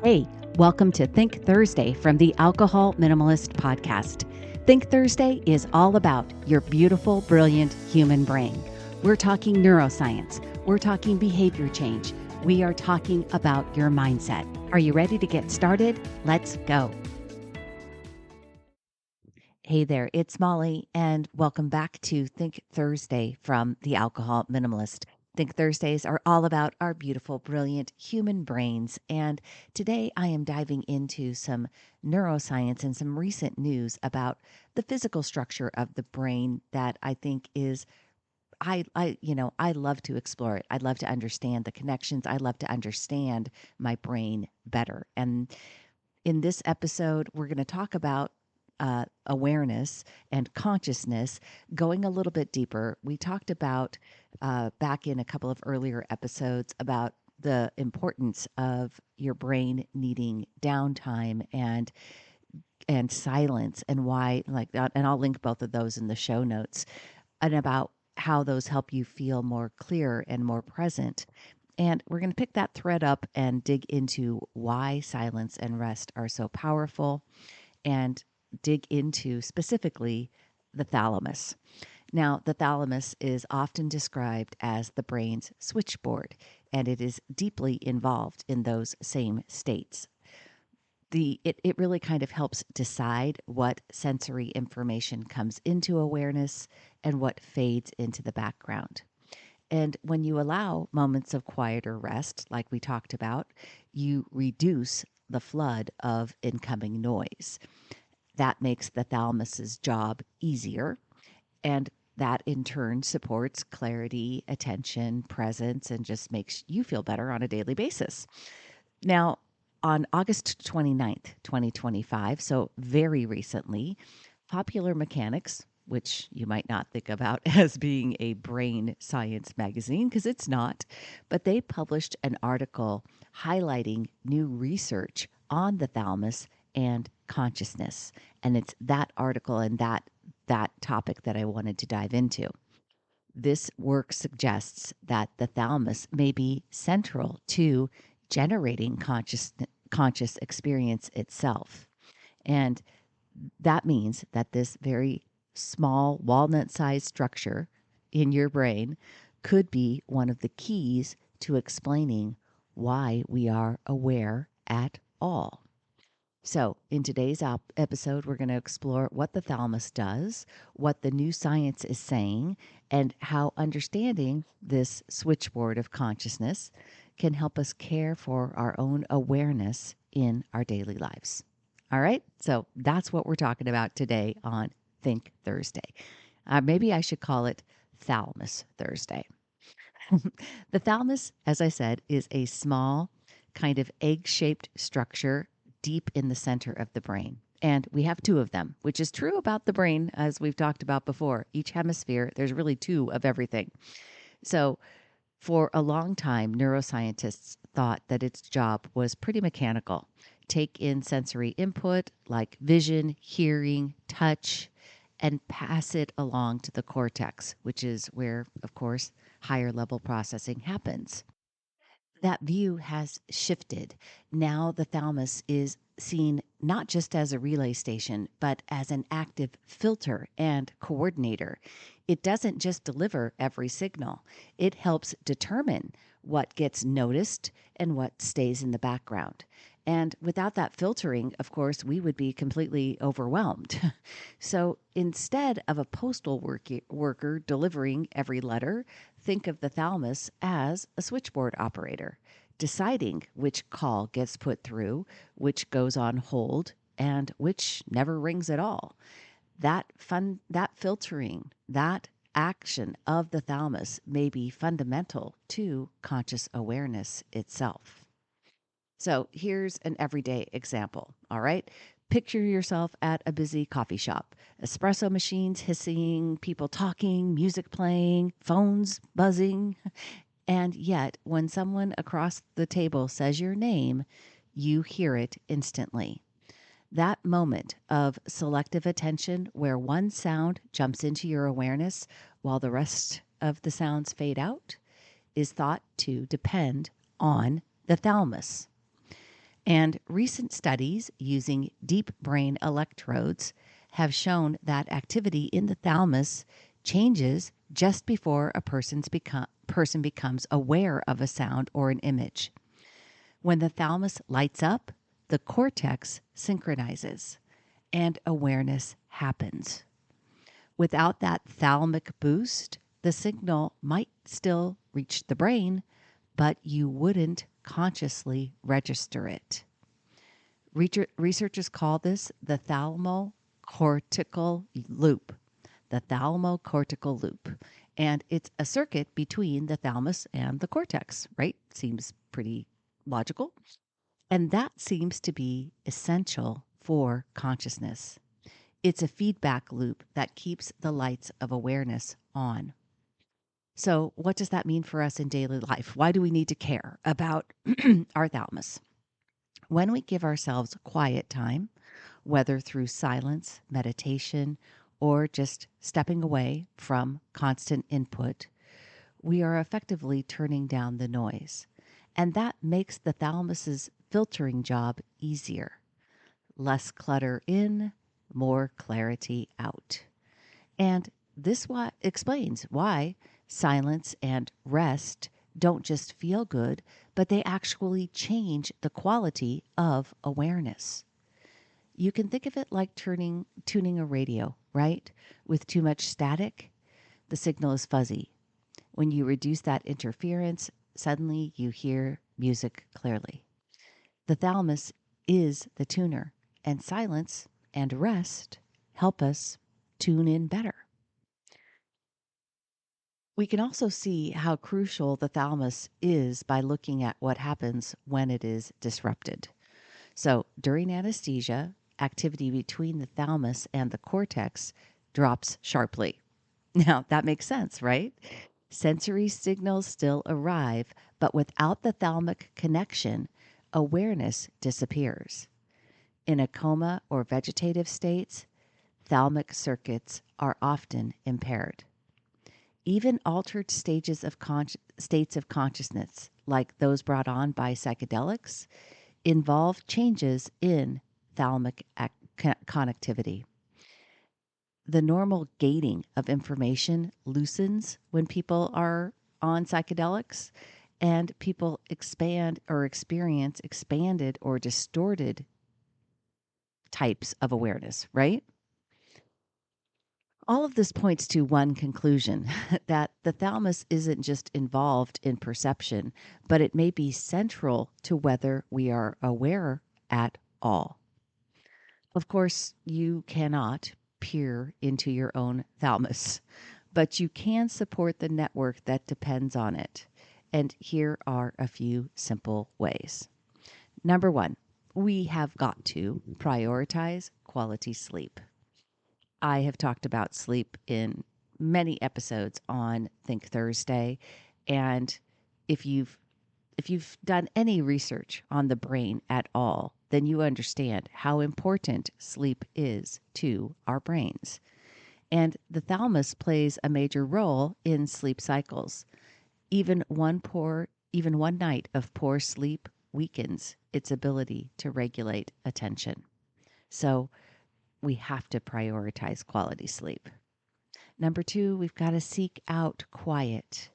Hey, welcome to Think Thursday from the Alcohol Minimalist Podcast. Think Thursday is all about your beautiful, brilliant human brain. We're talking neuroscience. We're talking behavior change. We are talking about your mindset. Are you ready to get started? Let's go. Hey there, it's Molly, and welcome back to Think Thursday from the Alcohol Minimalist. Think Thursdays are all about our beautiful, brilliant human brains. And today I am diving into some neuroscience and some recent news about the physical structure of the brain that I think is I love to explore it. I'd love to understand the connections. I love to understand my brain better. And in this episode, we're going to talk about awareness and consciousness, going a little bit deeper. We talked about back in a couple of earlier episodes about the importance of your brain needing downtime and silence, and why, like that. And I'll link both of those in the show notes, and about how those help you feel more clear and more present. And we're going to pick that thread up and dig into why silence and rest are so powerful, and dig into specifically the thalamus. Now, the thalamus is often described as the brain's switchboard, and it is deeply involved in those same states. It really kind of helps decide what sensory information comes into awareness and what fades into the background. And when you allow moments of quiet or rest, like we talked about, you reduce the flood of incoming noise. That makes the thalamus's job easier, and that in turn supports clarity, attention, presence, and just makes you feel better on a daily basis. Now, on August 29th, 2025, so very recently, Popular Mechanics, which you might not think about as being a brain science magazine, because it's not, but they published an article highlighting new research on the thalamus and consciousness. And it's that article and that topic that I wanted to dive into. This work suggests that the thalamus may be central to generating conscious experience itself. And that means that this very small walnut-sized structure in your brain could be one of the keys to explaining why we are aware at all. So, in today's episode, we're going to explore what the thalamus does, what the new science is saying, and how understanding this switchboard of consciousness can help us care for our own awareness in our daily lives. All right, so that's what we're talking about today on Think Thursday. Maybe I should call it Thalamus Thursday. The thalamus, as I said, is a small, kind of egg-shaped structure deep in the center of the brain. And we have two of them, which is true about the brain, as we've talked about before. Each hemisphere, there's really two of everything. So for a long time, neuroscientists thought that its job was pretty mechanical. Take in sensory input like vision, hearing, touch, and pass it along to the cortex, which is where, of course, higher level processing happens. That view has shifted. Now the thalamus is seen not just as a relay station, but as an active filter and coordinator. It doesn't just deliver every signal, it helps determine what gets noticed and what stays in the background. And without that filtering, of course, we would be completely overwhelmed. So instead of a postal worker delivering every letter, think of the thalamus as a switchboard operator, deciding which call gets put through, which goes on hold, and which never rings at all. That filtering, that action of the thalamus may be fundamental to conscious awareness itself. So here's an everyday example, all right? Picture yourself at a busy coffee shop, espresso machines hissing, people talking, music playing, phones buzzing. And yet, when someone across the table says your name, you hear it instantly. That moment of selective attention where one sound jumps into your awareness while the rest of the sounds fade out is thought to depend on the thalamus. And recent studies using deep brain electrodes have shown that activity in the thalamus changes just before a person becomes aware of a sound or an image. When the thalamus lights up, the cortex synchronizes and awareness happens. Without that thalamic boost, the signal might still reach the brain, but you wouldn't consciously register it. Researchers call this the thalamocortical loop. The thalamocortical loop. And it's a circuit between the thalamus and the cortex, right? Seems pretty logical. And that seems to be essential for consciousness. It's a feedback loop that keeps the lights of awareness on. So, what does that mean for us in daily life? Why do we need to care about our thalamus? When we give ourselves quiet time, whether through silence, meditation, or just stepping away from constant input, we are effectively turning down the noise. And that makes the thalamus's filtering job easier. Less clutter in, more clarity out. And this explains why silence and rest don't just feel good, but they actually change the quality of awareness. You can think of it like tuning a radio, right? With too much static, the signal is fuzzy. When you reduce that interference, suddenly you hear music clearly. The thalamus is the tuner, and silence and rest help us tune in better. We can also see how crucial the thalamus is by looking at what happens when it is disrupted. So, during anesthesia, activity between the thalamus and the cortex drops sharply. Now, that makes sense, right? Sensory signals still arrive, but without the thalamic connection, awareness disappears. In a coma or vegetative states, thalamic circuits are often impaired. Even altered states of consciousness, like those brought on by psychedelics, involve changes in thalamic connectivity. The normal gating of information loosens when people are on psychedelics, and people expand or experience expanded or distorted types of awareness, right? All of this points to one conclusion that the thalamus isn't just involved in perception, but it may be central to whether we are aware at all. Of course, you cannot peer into your own thalamus, but you can support the network that depends on it. And here are a few simple ways. Number one, we have got to prioritize quality sleep. I have talked about sleep in many episodes on Think Thursday, and if you've done any research on the brain at all, then you understand how important sleep is to our brains. And the thalamus plays a major role in sleep cycles. Even one night of poor sleep weakens its ability to regulate attention. So we have to prioritize quality sleep. Number two, we've got to seek out quiet.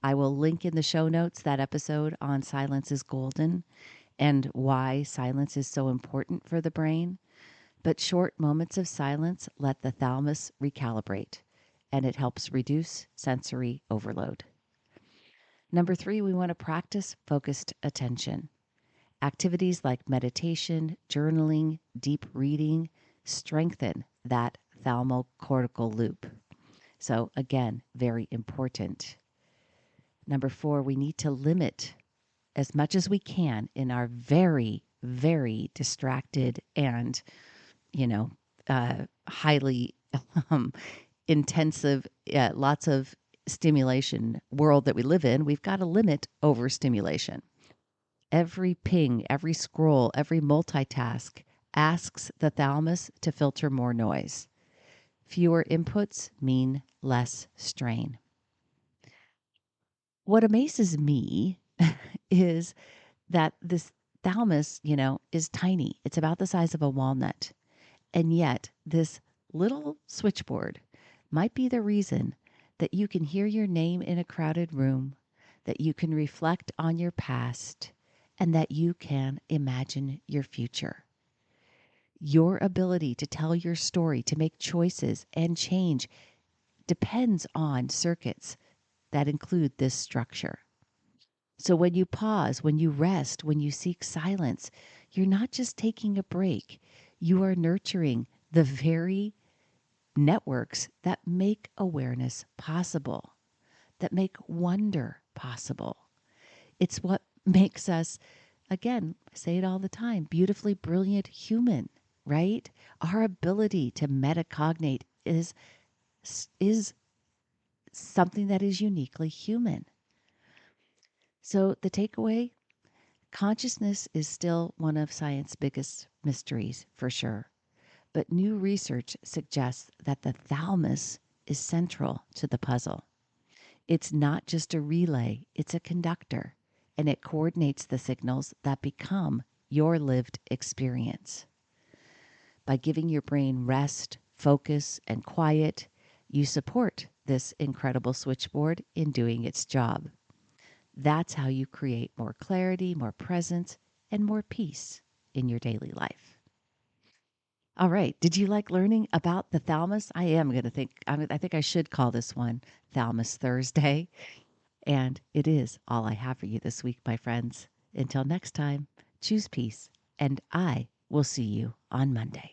I will link in the show notes that episode on Silence is Golden and why silence is so important for the brain. But short moments of silence let the thalamus recalibrate, and it helps reduce sensory overload. Number three, we want to practice focused attention. Activities like meditation, journaling, deep reading strengthen that thalamocortical loop. So again, very important. Number four, we need to limit as much as we can in our very, very distracted and, highly intensive, lots of stimulation world that we live in. We've got to limit overstimulation. Every ping, every scroll, every multitask asks the thalamus to filter more noise. Fewer inputs mean less strain. What amazes me is that this thalamus, is tiny. It's about the size of a walnut. And yet, this little switchboard might be the reason that you can hear your name in a crowded room, that you can reflect on your past, and that you can imagine your future. Your ability to tell your story, to make choices and change depends on circuits that include this structure. So when you pause, when you rest, when you seek silence, you're not just taking a break. You are nurturing the very networks that make awareness possible, that make wonder possible. It's what makes us, again, I say it all the time, beautifully brilliant human, right? Our ability to metacognate is something that is uniquely human. So the takeaway, consciousness is still one of science's biggest mysteries, for sure. But new research suggests that the thalamus is central to the puzzle. It's not just a relay, it's a conductor, and it coordinates the signals that become your lived experience. By giving your brain rest, focus, and quiet, you support this incredible switchboard in doing its job. That's how you create more clarity, more presence, and more peace in your daily life. All right. Did you like learning about the thalamus? I think I should call this one Thalamus Thursday. And it is all I have for you this week, my friends. Until next time, choose peace, and I will see you on Monday.